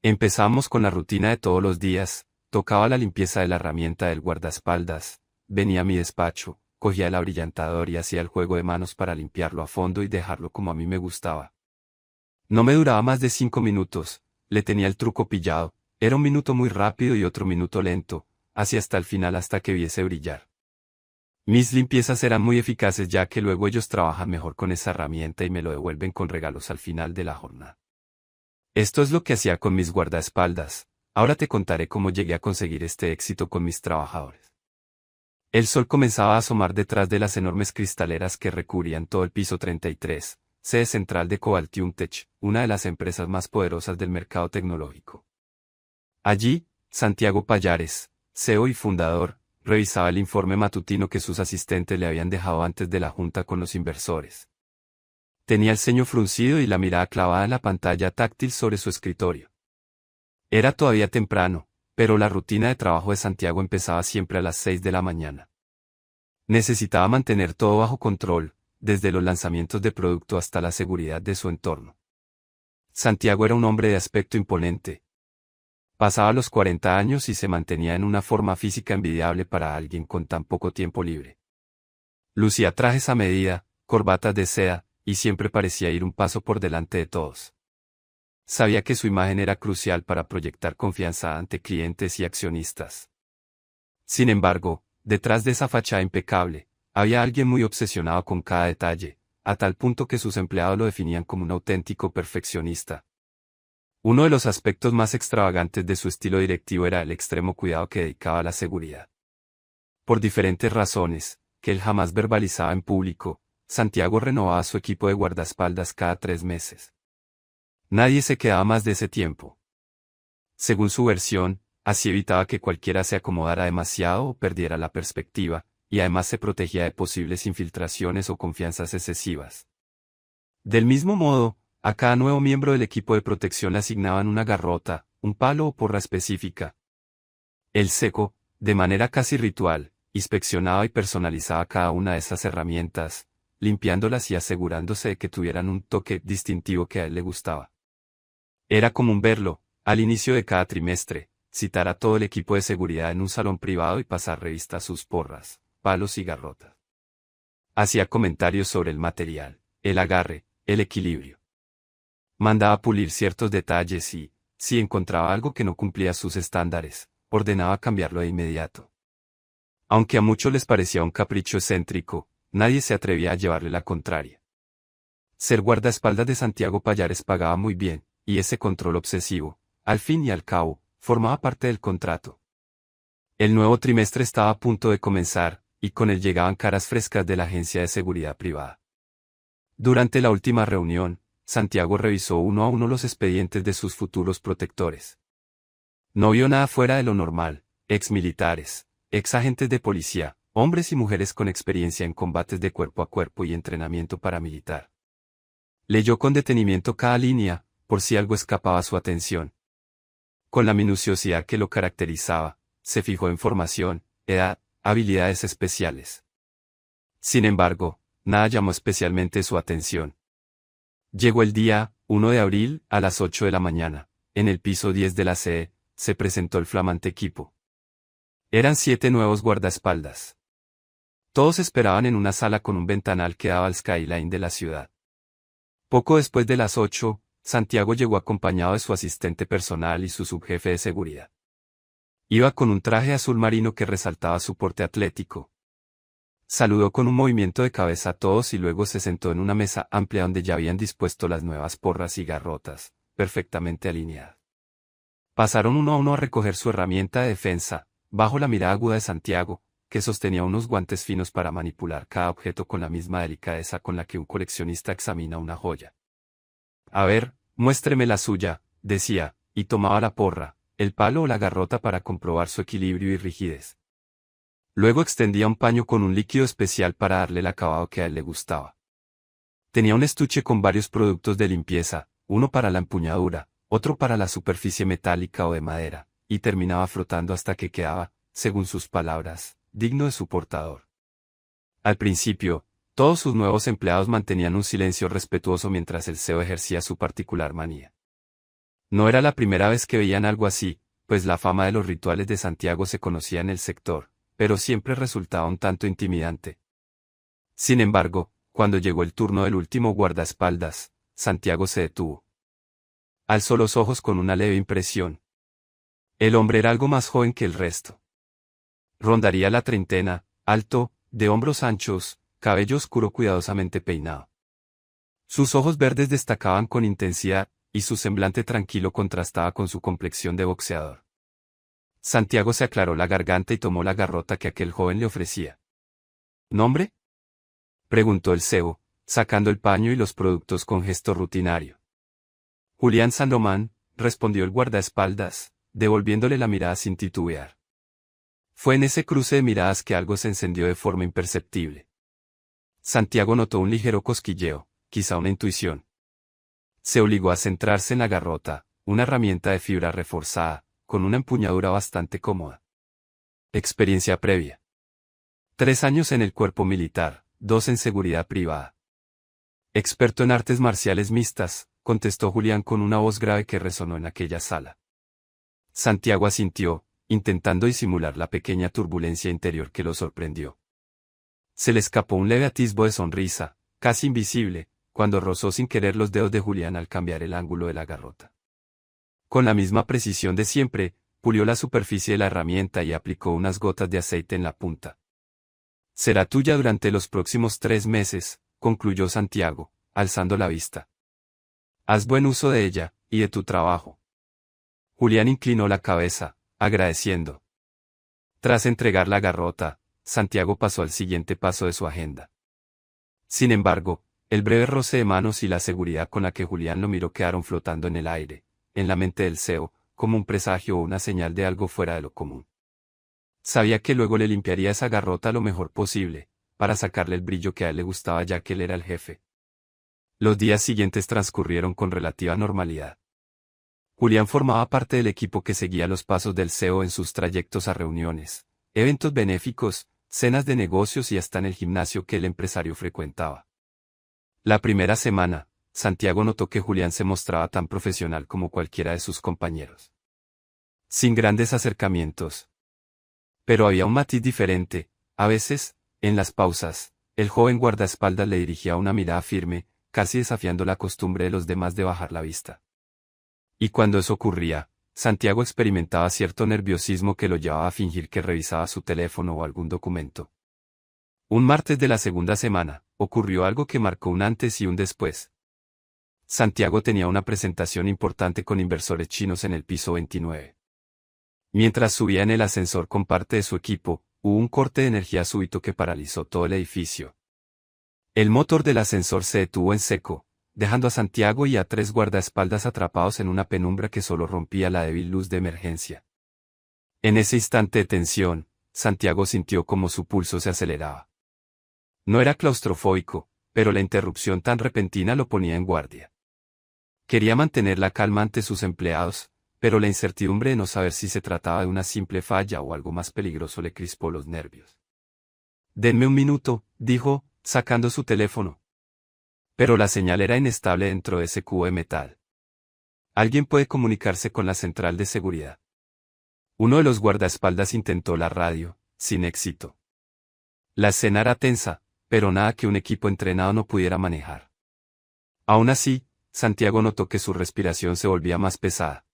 Empezamos con la rutina de todos los días, tocaba la limpieza de la herramienta del guardaespaldas, venía a mi despacho, cogía el abrillantador y hacía el juego de manos para limpiarlo a fondo y dejarlo como a mí me gustaba. No me duraba más de 5 minutos, le tenía el truco pillado, era un minuto muy rápido y otro minuto lento, así hasta el final hasta que viese brillar. Mis limpiezas eran muy eficaces ya que luego ellos trabajan mejor con esa herramienta y me lo devuelven con regalos al final de la jornada. Esto es lo que hacía con mis guardaespaldas. Ahora te contaré cómo llegué a conseguir este éxito con mis trabajadores. El sol comenzaba a asomar detrás de las enormes cristaleras que recubrían todo el piso 33, sede central de Cobaltium Tech, una de las empresas más poderosas del mercado tecnológico. Allí, Santiago Pallares, CEO y fundador, revisaba el informe matutino que sus asistentes le habían dejado antes de la junta con los inversores. Tenía el ceño fruncido y la mirada clavada en la pantalla táctil sobre su escritorio. Era todavía temprano, pero la rutina de trabajo de Santiago empezaba siempre a las 6 de la mañana. Necesitaba mantener todo bajo control, desde los lanzamientos de producto hasta la seguridad de su entorno. Santiago era un hombre de aspecto imponente. Pasaba los 40 años y se mantenía en una forma física envidiable para alguien con tan poco tiempo libre. Lucía trajes a medida, corbatas de seda, y siempre parecía ir un paso por delante de todos. Sabía que su imagen era crucial para proyectar confianza ante clientes y accionistas. Sin embargo, detrás de esa fachada impecable, había alguien muy obsesionado con cada detalle, a tal punto que sus empleados lo definían como un auténtico perfeccionista. Uno de los aspectos más extravagantes de su estilo directivo era el extremo cuidado que dedicaba a la seguridad. Por diferentes razones, que él jamás verbalizaba en público, Santiago renovaba su equipo de guardaespaldas cada 3 meses. Nadie se quedaba más de ese tiempo. Según su versión, así evitaba que cualquiera se acomodara demasiado o perdiera la perspectiva, y además se protegía de posibles infiltraciones o confianzas excesivas. Del mismo modo, a cada nuevo miembro del equipo de protección le asignaban una garrota, un palo o porra específica. El seco, de manera casi ritual, inspeccionaba y personalizaba cada una de esas herramientas, limpiándolas y asegurándose de que tuvieran un toque distintivo que a él le gustaba. Era común verlo, al inicio de cada trimestre, citar a todo el equipo de seguridad en un salón privado y pasar revista a sus porras, palos y garrotas. Hacía comentarios sobre el material, el agarre, el equilibrio. Mandaba pulir ciertos detalles y, si encontraba algo que no cumplía sus estándares, ordenaba cambiarlo de inmediato. Aunque a muchos les parecía un capricho excéntrico, nadie se atrevía a llevarle la contraria. Ser guardaespaldas de Santiago Pallares pagaba muy bien, y ese control obsesivo, al fin y al cabo, formaba parte del contrato. El nuevo trimestre estaba a punto de comenzar, y con él llegaban caras frescas de la agencia de seguridad privada. Durante la última reunión, Santiago revisó uno a uno los expedientes de sus futuros protectores. No vio nada fuera de lo normal: exmilitares, exagentes de policía, hombres y mujeres con experiencia en combates de cuerpo a cuerpo y entrenamiento paramilitar. Leyó con detenimiento cada línea, por si algo escapaba a su atención. Con la minuciosidad que lo caracterizaba, se fijó en formación, edad, habilidades especiales. Sin embargo, nada llamó especialmente su atención. Llegó el día, 1 de abril, a las 8 de la mañana. En el piso 10 de la sede, se presentó el flamante equipo. Eran 7 nuevos guardaespaldas. Todos esperaban en una sala con un ventanal que daba al skyline de la ciudad. Poco después de las 8, Santiago llegó acompañado de su asistente personal y su subjefe de seguridad. Iba con un traje azul marino que resaltaba su porte atlético. Saludó con un movimiento de cabeza a todos y luego se sentó en una mesa amplia donde ya habían dispuesto las nuevas porras y garrotas, perfectamente alineadas. Pasaron uno a uno a recoger su herramienta de defensa, bajo la mirada aguda de Santiago, que sostenía unos guantes finos para manipular cada objeto con la misma delicadeza con la que un coleccionista examina una joya. A ver, muéstreme la suya, decía, y tomaba la porra, el palo o la garrota para comprobar su equilibrio y rigidez. Luego extendía un paño con un líquido especial para darle el acabado que a él le gustaba. Tenía un estuche con varios productos de limpieza, uno para la empuñadura, otro para la superficie metálica o de madera, y terminaba frotando hasta que quedaba, según sus palabras, digno de su portador. Al principio, todos sus nuevos empleados mantenían un silencio respetuoso mientras el CEO ejercía su particular manía. No era la primera vez que veían algo así, pues la fama de los rituales de Santiago se conocía en el sector, pero siempre resultaba un tanto intimidante. Sin embargo, cuando llegó el turno del último guardaespaldas, Santiago se detuvo. Alzó los ojos con una leve impresión. El hombre era algo más joven que el resto. Rondaría la treintena, alto, de hombros anchos, cabello oscuro cuidadosamente peinado. Sus ojos verdes destacaban con intensidad, y su semblante tranquilo contrastaba con su complexión de boxeador. Santiago se aclaró la garganta y tomó la garrota que aquel joven le ofrecía. ¿Nombre?, preguntó el cebo, sacando el paño y los productos con gesto rutinario. Julián San Román, respondió el guardaespaldas, devolviéndole la mirada sin titubear. Fue en ese cruce de miradas que algo se encendió de forma imperceptible. Santiago notó un ligero cosquilleo, quizá una intuición. Se obligó a centrarse en la garrota, una herramienta de fibra reforzada, con una empuñadura bastante cómoda. Experiencia previa. 3 años en el cuerpo militar, 2 en seguridad privada. Experto en artes marciales mixtas, contestó Julián con una voz grave que resonó en aquella sala. Santiago asintió, intentando disimular la pequeña turbulencia interior que lo sorprendió. Se le escapó un leve atisbo de sonrisa, casi invisible, cuando rozó sin querer los dedos de Julián al cambiar el ángulo de la garrota. Con la misma precisión de siempre, pulió la superficie de la herramienta y aplicó unas gotas de aceite en la punta. Será tuya durante los próximos 3 meses, concluyó Santiago, alzando la vista. Haz buen uso de ella, y de tu trabajo. Julián inclinó la cabeza, agradeciendo. Tras entregar la garrota, Santiago pasó al siguiente paso de su agenda. Sin embargo, el breve roce de manos y la seguridad con la que Julián lo miró quedaron flotando en el aire, en la mente del cebo, como un presagio o una señal de algo fuera de lo común. Sabía que luego le limpiaría esa garrota lo mejor posible, para sacarle el brillo que a él le gustaba ya que él era el jefe. Los días siguientes transcurrieron con relativa normalidad. Julián formaba parte del equipo que seguía los pasos del CEO en sus trayectos a reuniones, eventos benéficos, cenas de negocios y hasta en el gimnasio que el empresario frecuentaba. La primera semana, Santiago notó que Julián se mostraba tan profesional como cualquiera de sus compañeros. Sin grandes acercamientos. Pero había un matiz diferente. A veces, en las pausas, el joven guardaespaldas le dirigía una mirada firme, casi desafiando la costumbre de los demás de bajar la vista. Y cuando eso ocurría, Santiago experimentaba cierto nerviosismo que lo llevaba a fingir que revisaba su teléfono o algún documento. Un martes de la segunda semana, ocurrió algo que marcó un antes y un después. Santiago tenía una presentación importante con inversores chinos en el piso 29. Mientras subía en el ascensor con parte de su equipo, hubo un corte de energía súbito que paralizó todo el edificio. El motor del ascensor se detuvo en seco, dejando a Santiago y a 3 guardaespaldas atrapados en una penumbra que solo rompía la débil luz de emergencia. En ese instante de tensión, Santiago sintió como su pulso se aceleraba. No era claustrofóbico, pero la interrupción tan repentina lo ponía en guardia. Quería mantener la calma ante sus empleados, pero la incertidumbre de no saber si se trataba de una simple falla o algo más peligroso le crispó los nervios. «Denme un minuto», dijo, sacando su teléfono. Pero la señal era inestable dentro de ese cubo de metal. «Alguien puede comunicarse con la central de seguridad». Uno de los guardaespaldas intentó la radio, sin éxito. La escena era tensa, pero nada que un equipo entrenado no pudiera manejar. Aún así, Santiago notó que su respiración se volvía más pesada.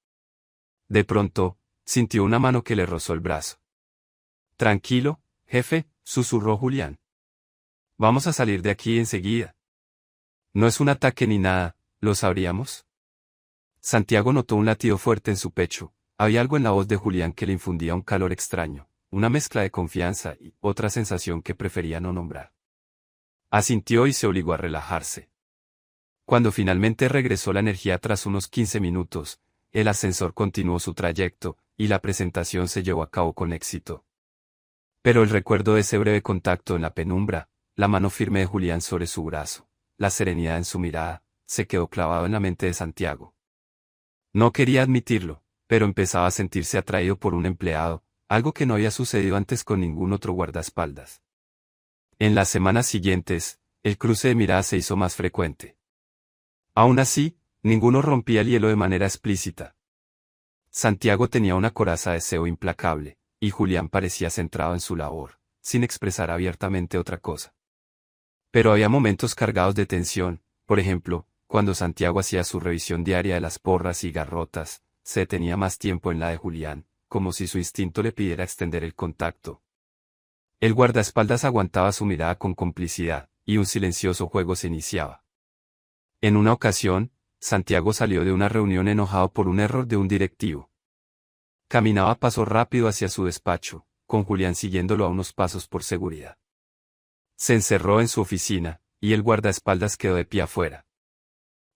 De pronto, sintió una mano que le rozó el brazo. «Tranquilo, jefe», susurró Julián. «Vamos a salir de aquí enseguida. No es un ataque ni nada, ¿lo sabríamos?». Santiago notó un latido fuerte en su pecho. Había algo en la voz de Julián que le infundía un calor extraño, una mezcla de confianza y otra sensación que prefería no nombrar. Asintió y se obligó a relajarse. Cuando finalmente regresó la energía tras unos 15 minutos, el ascensor continuó su trayecto, y la presentación se llevó a cabo con éxito. Pero el recuerdo de ese breve contacto en la penumbra, la mano firme de Julián sobre su brazo, la serenidad en su mirada, se quedó clavado en la mente de Santiago. No quería admitirlo, pero empezaba a sentirse atraído por un empleado, algo que no había sucedido antes con ningún otro guardaespaldas. En las semanas siguientes, el cruce de miradas se hizo más frecuente. Aún así, Ninguno rompía el hielo de manera explícita. Santiago tenía una coraza de deseo implacable, y Julián parecía centrado en su labor, sin expresar abiertamente otra cosa. Pero había momentos cargados de tensión, por ejemplo, cuando Santiago hacía su revisión diaria de las porras y garrotas, se detenía más tiempo en la de Julián, como si su instinto le pidiera extender el contacto. El guardaespaldas aguantaba su mirada con complicidad, y un silencioso juego se iniciaba. En una ocasión, Santiago salió de una reunión enojado por un error de un directivo. Caminaba a paso rápido hacia su despacho, con Julián siguiéndolo a unos pasos por seguridad. Se encerró en su oficina, y el guardaespaldas quedó de pie afuera.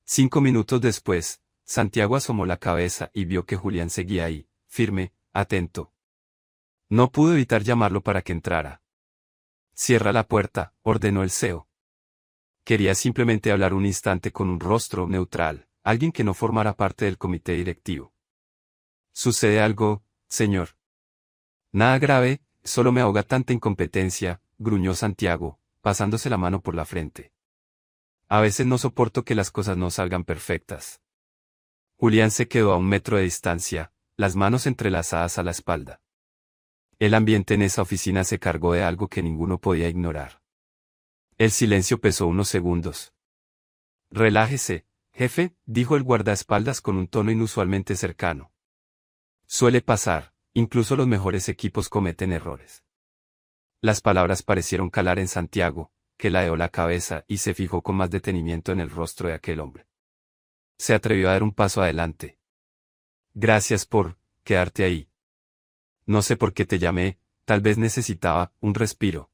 5 minutos después, Santiago asomó la cabeza y vio que Julián seguía ahí, firme, atento. No pudo evitar llamarlo para que entrara. Cierra la puerta, ordenó el CEO. Quería simplemente hablar un instante con un rostro neutral, alguien que no formara parte del comité directivo. ¿Sucede algo, señor? Nada grave, solo me ahoga tanta incompetencia, gruñó Santiago, pasándose la mano por la frente. A veces no soporto que las cosas no salgan perfectas. Julián se quedó a 1 metro de distancia, las manos entrelazadas a la espalda. El ambiente en esa oficina se cargó de algo que ninguno podía ignorar. El silencio pesó unos segundos. Relájese, jefe, dijo el guardaespaldas con un tono inusualmente cercano. Suele pasar, incluso los mejores equipos cometen errores. Las palabras parecieron calar en Santiago, que ladeó la cabeza y se fijó con más detenimiento en el rostro de aquel hombre. Se atrevió a dar un paso adelante. Gracias por quedarte ahí. No sé por qué te llamé, tal vez necesitaba un respiro.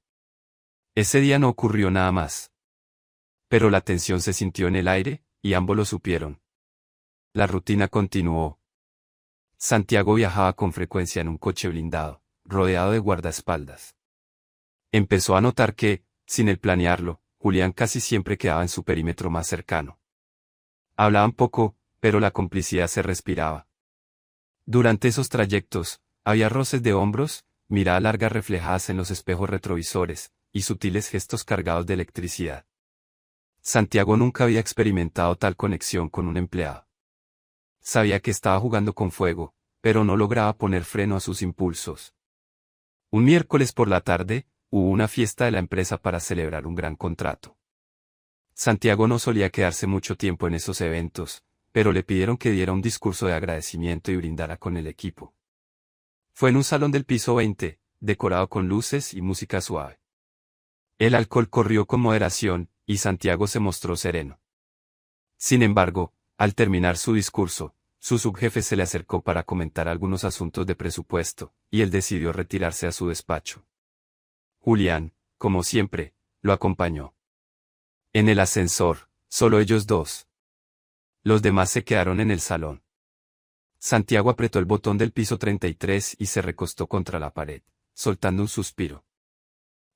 Ese día no ocurrió nada más. Pero la tensión se sintió en el aire, y ambos lo supieron. La rutina continuó. Santiago viajaba con frecuencia en un coche blindado, rodeado de guardaespaldas. Empezó a notar que, sin él planearlo, Julián casi siempre quedaba en su perímetro más cercano. Hablaban poco, pero la complicidad se respiraba. Durante esos trayectos, había roces de hombros, miradas largas reflejadas en los espejos retrovisores, y sutiles gestos cargados de electricidad. Santiago nunca había experimentado tal conexión con un empleado. Sabía que estaba jugando con fuego, pero no lograba poner freno a sus impulsos. Un miércoles por la tarde, hubo una fiesta de la empresa para celebrar un gran contrato. Santiago no solía quedarse mucho tiempo en esos eventos, pero le pidieron que diera un discurso de agradecimiento y brindara con el equipo. Fue en un salón del piso 20, decorado con luces y música suave. El alcohol corrió con moderación, y Santiago se mostró sereno. Sin embargo, al terminar su discurso, su subjefe se le acercó para comentar algunos asuntos de presupuesto, y él decidió retirarse a su despacho. Julián, como siempre, lo acompañó. En el ascensor, solo ellos dos. Los demás se quedaron en el salón. Santiago apretó el botón del piso 33 y se recostó contra la pared, soltando un suspiro.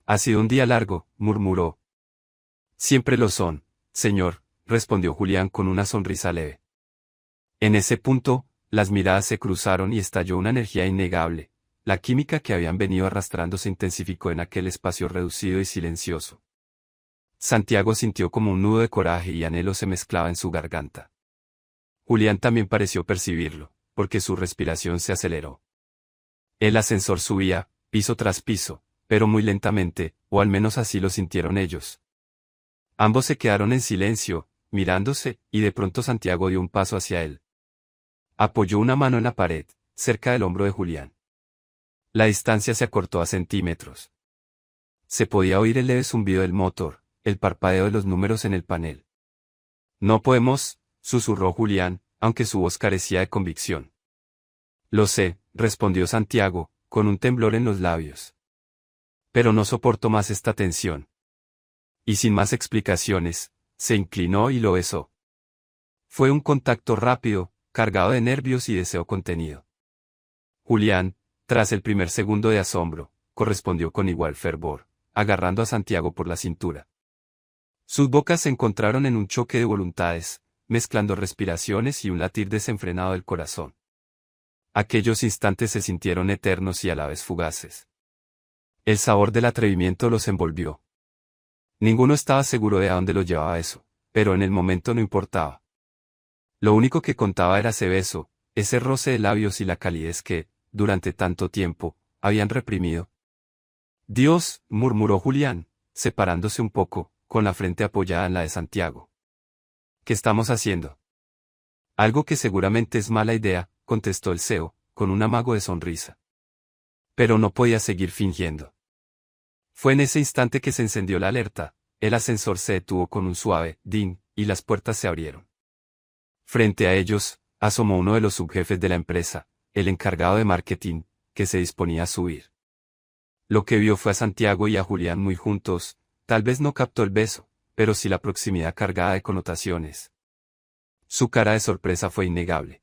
Ha sido un día largo, murmuró. Siempre lo son, señor, respondió Julián con una sonrisa leve. En ese punto, las miradas se cruzaron y estalló una energía innegable. La química que habían venido arrastrando se intensificó en aquel espacio reducido y silencioso. Santiago sintió como un nudo de coraje y anhelo se mezclaba en su garganta. Julián también pareció percibirlo, porque su respiración se aceleró. El ascensor subía, piso tras piso, pero muy lentamente, o al menos así lo sintieron ellos. Ambos se quedaron en silencio, mirándose, y de pronto Santiago dio un paso hacia él. Apoyó una mano en la pared, cerca del hombro de Julián. La distancia se acortó a centímetros. Se podía oír el leve zumbido del motor, el parpadeo de los números en el panel. No podemos, susurró Julián, aunque su voz carecía de convicción. Lo sé, respondió Santiago, con un temblor en los labios. Pero no soporto más esta tensión. Y sin más explicaciones, se inclinó y lo besó. Fue un contacto rápido, cargado de nervios y deseo contenido. Julián, tras el primer segundo de asombro, correspondió con igual fervor, agarrando a Santiago por la cintura. Sus bocas se encontraron en un choque de voluntades, mezclando respiraciones y un latir desenfrenado del corazón. Aquellos instantes se sintieron eternos y a la vez fugaces. El sabor del atrevimiento los envolvió. Ninguno estaba seguro de a dónde lo llevaba eso, pero en el momento no importaba. Lo único que contaba era ese beso, ese roce de labios y la calidez que, durante tanto tiempo, habían reprimido. Dios, murmuró Julián, separándose un poco, con la frente apoyada en la de Santiago. ¿Qué estamos haciendo? Algo que seguramente es mala idea, contestó el CEO, con un amago de sonrisa. Pero no podía seguir fingiendo. Fue en ese instante que se encendió la alerta, el ascensor se detuvo con un suave «din», y las puertas se abrieron. Frente a ellos, asomó uno de los subjefes de la empresa, el encargado de marketing, que se disponía a subir. Lo que vio fue a Santiago y a Julián muy juntos, tal vez no captó el beso, pero sí la proximidad cargada de connotaciones. Su cara de sorpresa fue innegable.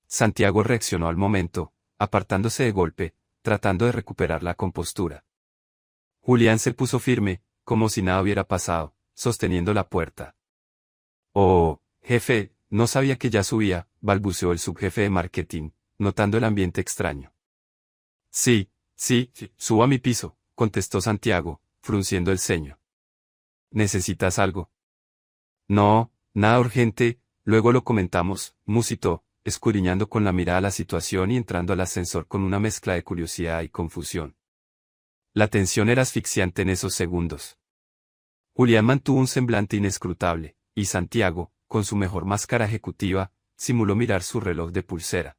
Santiago reaccionó al momento, apartándose de golpe, tratando de recuperar la compostura. Julián se puso firme, como si nada hubiera pasado, sosteniendo la puerta. «Oh, jefe, no sabía que ya subía», balbuceó el subjefe de marketing, notando el ambiente extraño. Sí, subo a mi piso», contestó Santiago, frunciendo el ceño. «¿Necesitas algo?» «No, nada urgente, luego lo comentamos», musitó, escudriñando con la mirada la situación y entrando al ascensor con una mezcla de curiosidad y confusión. La tensión era asfixiante en esos segundos. Julián mantuvo un semblante inescrutable, y Santiago, con su mejor máscara ejecutiva, simuló mirar su reloj de pulsera.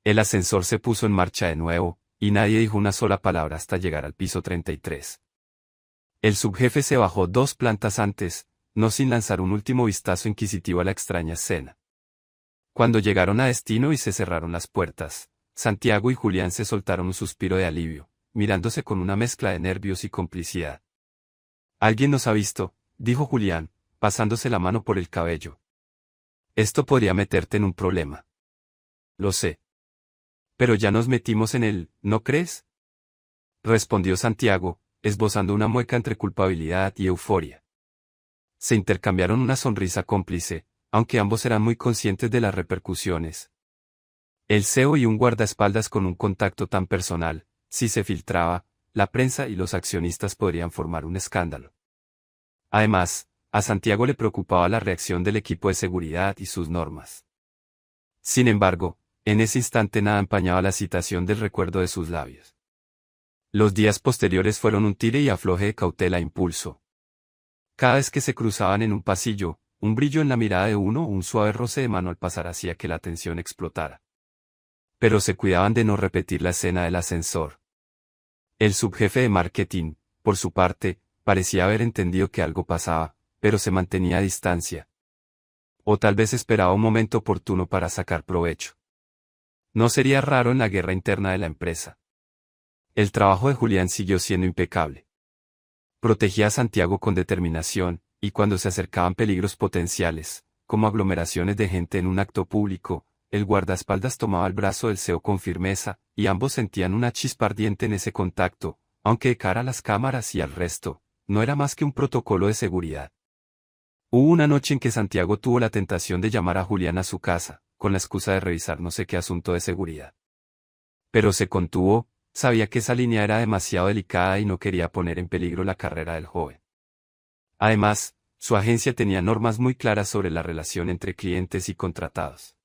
El ascensor se puso en marcha de nuevo, y nadie dijo una sola palabra hasta llegar al piso 33. El subjefe se bajó 2 plantas antes, no sin lanzar un último vistazo inquisitivo a la extraña escena. Cuando llegaron a destino y se cerraron las puertas, Santiago y Julián se soltaron un suspiro de alivio, mirándose con una mezcla de nervios y complicidad. «Alguien nos ha visto», dijo Julián, pasándose la mano por el cabello. «Esto podría meterte en un problema». «Lo sé. Pero ya nos metimos en él, ¿no crees?», respondió Santiago, esbozando una mueca entre culpabilidad y euforia. Se intercambiaron una sonrisa cómplice, aunque ambos eran muy conscientes de las repercusiones. El CEO y un guardaespaldas con un contacto tan personal, si se filtraba, la prensa y los accionistas podrían formar un escándalo. Además, a Santiago le preocupaba la reacción del equipo de seguridad y sus normas. Sin embargo, en ese instante nada empañaba la excitación del recuerdo de sus labios. Los días posteriores fueron un tire y afloje de cautela e impulso. Cada vez que se cruzaban en un pasillo, un brillo en la mirada de uno o un suave roce de mano al pasar hacía que la tensión explotara. Pero se cuidaban de no repetir la escena del ascensor. El subjefe de marketing, por su parte, parecía haber entendido que algo pasaba, pero se mantenía a distancia. O tal vez esperaba un momento oportuno para sacar provecho. No sería raro en la guerra interna de la empresa. El trabajo de Julián siguió siendo impecable. Protegía a Santiago con determinación, y cuando se acercaban peligros potenciales, como aglomeraciones de gente en un acto público, el guardaespaldas tomaba el brazo del CEO con firmeza, y ambos sentían una chispa ardiente en ese contacto, aunque de cara a las cámaras y al resto, no era más que un protocolo de seguridad. Hubo una noche en que Santiago tuvo la tentación de llamar a Julián a su casa, con la excusa de revisar no sé qué asunto de seguridad. Pero se contuvo, sabía que esa línea era demasiado delicada y no quería poner en peligro la carrera del joven. Además, su agencia tenía normas muy claras sobre la relación entre clientes y contratados.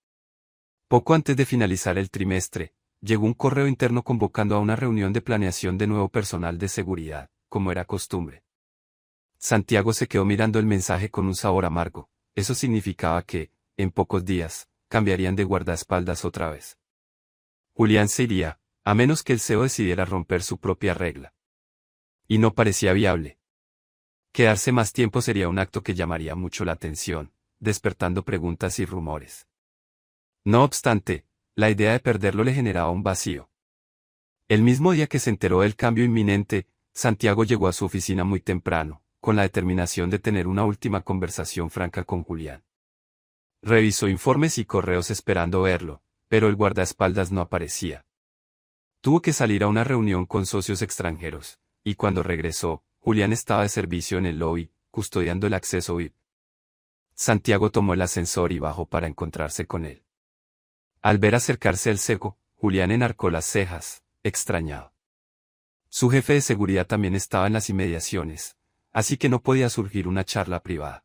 Poco antes de finalizar el trimestre, llegó un correo interno convocando a una reunión de planeación de nuevo personal de seguridad, como era costumbre. Santiago se quedó mirando el mensaje con un sabor amargo. Eso significaba que, en pocos días, cambiarían de guardaespaldas otra vez. Julián se iría, a menos que el CEO decidiera romper su propia regla. Y no parecía viable. Quedarse más tiempo sería un acto que llamaría mucho la atención, despertando preguntas y rumores. No obstante, la idea de perderlo le generaba un vacío. El mismo día que se enteró del cambio inminente, Santiago llegó a su oficina muy temprano, con la determinación de tener una última conversación franca con Julián. Revisó informes y correos esperando verlo, pero el guardaespaldas no aparecía. Tuvo que salir a una reunión con socios extranjeros, y cuando regresó, Julián estaba de servicio en el lobby, custodiando el acceso VIP. Santiago tomó el ascensor y bajó para encontrarse con él. Al ver acercarse el CEO, Julián enarcó las cejas, extrañado. Su jefe de seguridad también estaba en las inmediaciones, así que no podía surgir una charla privada.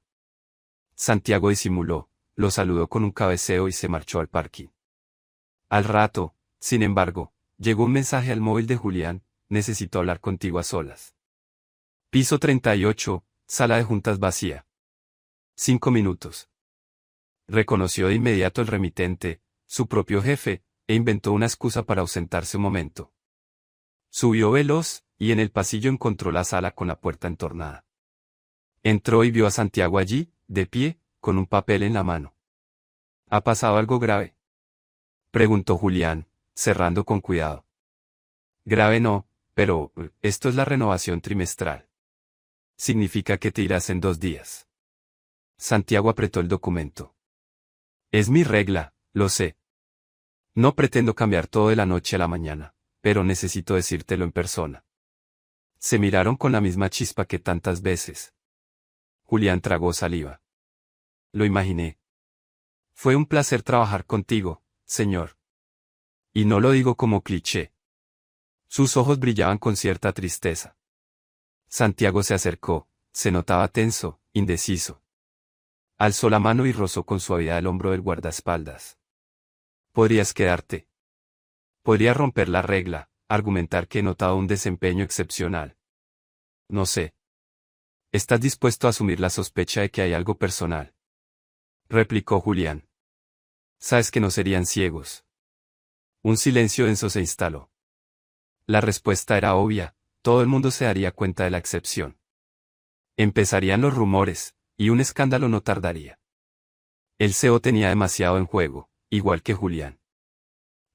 Santiago disimuló, lo saludó con un cabeceo y se marchó al parking. Al rato, sin embargo, llegó un mensaje al móvil de Julián: necesito hablar contigo a solas. Piso 38, sala de juntas vacía. 5 minutos. Reconoció de inmediato el remitente, su propio jefe, e inventó una excusa para ausentarse un momento. Subió veloz, y en el pasillo encontró la sala con la puerta entornada. Entró y vio a Santiago allí, de pie, con un papel en la mano. ¿Ha pasado algo grave?, preguntó Julián, cerrando con cuidado. Grave no, pero esto es la renovación trimestral. Significa que te irás en 2 días. Santiago apretó el documento. Es mi regla, lo sé. No pretendo cambiar todo de la noche a la mañana, pero necesito decírtelo en persona. Se miraron con la misma chispa que tantas veces. Julián tragó saliva. Lo imaginé. Fue un placer trabajar contigo, señor. Y no lo digo como cliché. Sus ojos brillaban con cierta tristeza. Santiago se acercó, se notaba tenso, indeciso. Alzó la mano y rozó con suavidad el hombro del guardaespaldas. Podrías quedarte. Podría romper la regla, argumentar que he notado un desempeño excepcional. No sé. ¿Estás dispuesto a asumir la sospecha de que hay algo personal?, replicó Julián. Sabes que no serían ciegos. Un silencio denso se instaló. La respuesta era obvia, todo el mundo se daría cuenta de la excepción. Empezarían los rumores, y un escándalo no tardaría. El CEO tenía demasiado en juego, igual que Julián.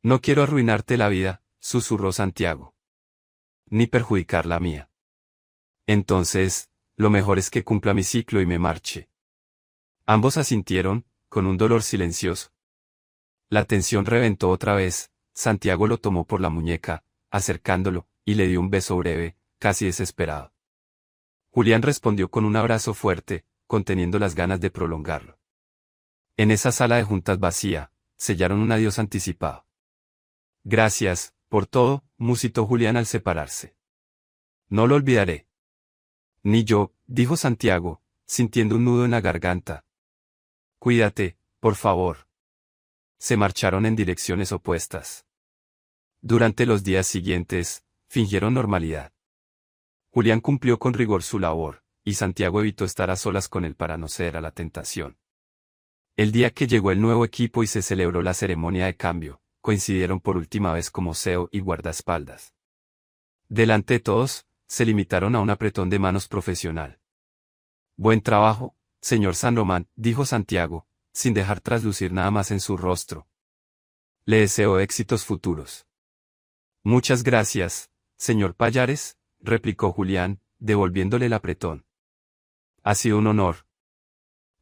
No quiero arruinarte la vida, susurró Santiago. Ni perjudicar la mía. Entonces, lo mejor es que cumpla mi ciclo y me marche. Ambos asintieron, con un dolor silencioso. La tensión reventó otra vez. Santiago lo tomó por la muñeca, acercándolo, y le dio un beso breve, casi desesperado. Julián respondió con un abrazo fuerte, conteniendo las ganas de prolongarlo. En esa sala de juntas vacía, sellaron un adiós anticipado. Gracias, por todo, musitó Julián al separarse. No lo olvidaré. Ni yo, dijo Santiago, sintiendo un nudo en la garganta. Cuídate, por favor. Se marcharon en direcciones opuestas. Durante los días siguientes, fingieron normalidad. Julián cumplió con rigor su labor, y Santiago evitó estar a solas con él para no ceder a la tentación. El día que llegó el nuevo equipo y se celebró la ceremonia de cambio, coincidieron por última vez como CEO y guardaespaldas. Delante de todos, se limitaron a un apretón de manos profesional. Buen trabajo, señor San Román, dijo Santiago, sin dejar traslucir nada más en su rostro. Le deseo éxitos futuros. Muchas gracias, señor Pallares, replicó Julián, devolviéndole el apretón. Ha sido un honor.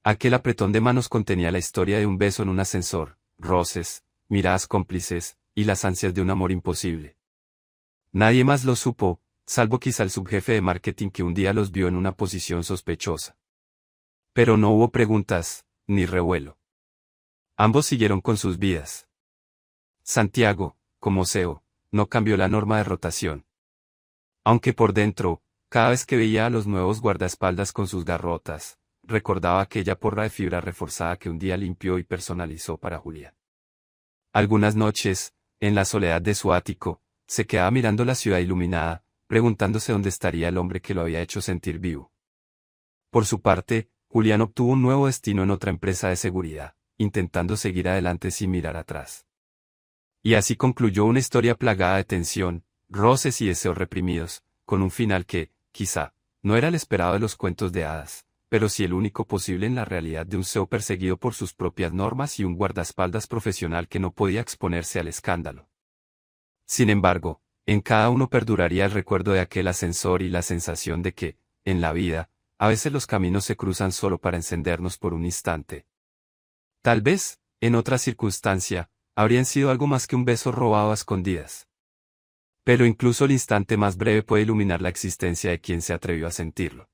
Aquel apretón de manos contenía la historia de un beso en un ascensor, roces, miradas cómplices, y las ansias de un amor imposible. Nadie más lo supo, salvo quizá el subjefe de marketing que un día los vio en una posición sospechosa. Pero no hubo preguntas, ni revuelo. Ambos siguieron con sus vidas. Santiago, como CEO, no cambió la norma de rotación. Aunque por dentro, cada vez que veía a los nuevos guardaespaldas con sus garrotas, recordaba aquella porra de fibra reforzada que un día limpió y personalizó para Julián. Algunas noches, en la soledad de su ático, se quedaba mirando la ciudad iluminada, preguntándose dónde estaría el hombre que lo había hecho sentir vivo. Por su parte, Julián obtuvo un nuevo destino en otra empresa de seguridad, intentando seguir adelante sin mirar atrás. Y así concluyó una historia plagada de tensión, roces y deseos reprimidos, con un final que, quizá, no era el esperado de los cuentos de hadas, pero sí el único posible en la realidad de un CEO perseguido por sus propias normas y un guardaespaldas profesional que no podía exponerse al escándalo. Sin embargo, en cada uno perduraría el recuerdo de aquel ascensor y la sensación de que, en la vida, a veces los caminos se cruzan solo para encendernos por un instante. Tal vez, en otra circunstancia, habrían sido algo más que un beso robado a escondidas. Pero incluso el instante más breve puede iluminar la existencia de quien se atrevió a sentirlo.